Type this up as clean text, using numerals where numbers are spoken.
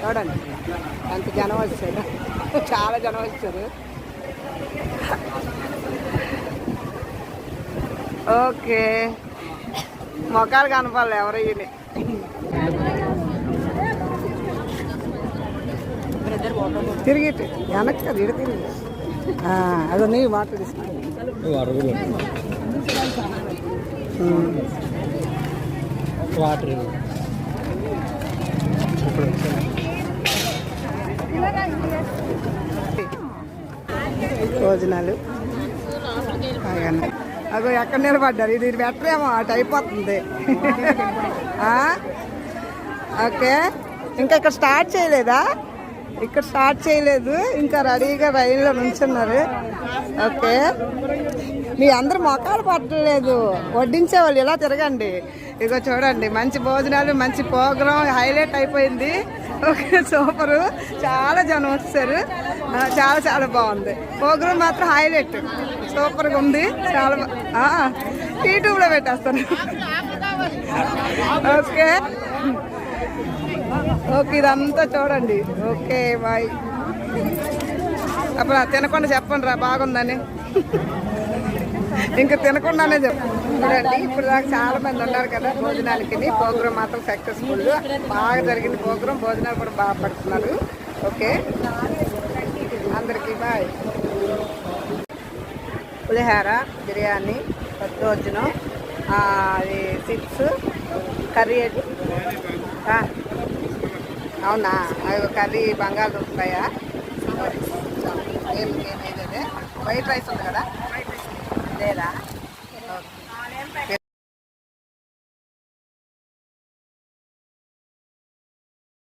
చూడండి ఎంత జనం వచ్చారు, చాలా జనం వచ్చారు. ఓకే, మొక్కలు కనపాలి ఎవరు ఇవి. తిరిగి వెనక్కి అది ఇటు తిరిగి అది నీ వాటర్ తీసుకుంటాను. వాటర్ భోజనాలు అగో ఎక్కడ నిలబడ్డారు, ఇది పెట్టరేమో అటు అయిపోతుంది. ఓకే, ఇంకా ఇక్కడ స్టార్ట్ చేయలేదా? ఇక్కడ స్టార్ట్ చేయలేదు, ఇంకా రెడీగా రైల్లో నుంచున్నారు. ఓకే, మీ అందరు మొక్కలు పట్టలేదు, వడ్డించే వాళ్ళు ఇలా తిరగండి. ఇగో చూడండి, మంచి భోజనాలు, మంచి ప్రోగ్రాం హైలైట్ అయిపోయింది. ఓకే, సూపరు, చాలా జనం వచ్చారు, చాలా చాలా బాగుంది. ప్రోగ్రాం మాత్రం హైలైట్, సూపర్గా ఉంది. చాలా యూట్యూబ్లో పెట్టేస్తాను. ఓకే ఓకే, ఇదంతా చూడండి. Okay bye. అప్పుడు తినకుండా చెప్పండి రా బాగుందని. ఇంకా తినకుండానే చెప్పండి. ఇప్పుడు దాకా చాలా మంది ఉన్నారు కదా భోజనాలకి. ప్రోగ్రాం మాత్రం సక్సెస్ఫుల్, బాగా జరిగింది ప్రోగ్రాం. భోజనాలు కూడా బాగా పడుతున్నారు. ఓకే, అందరికీ బాయ్. పులిహార, బిర్యానీ, దద్దోజనం, అది చిప్స్, కర్రీ. అవునా, అవి కర్రీ బంగాళదుంపయా? ఏం వైట్ రైస్ ఉంది కదా, లేదా?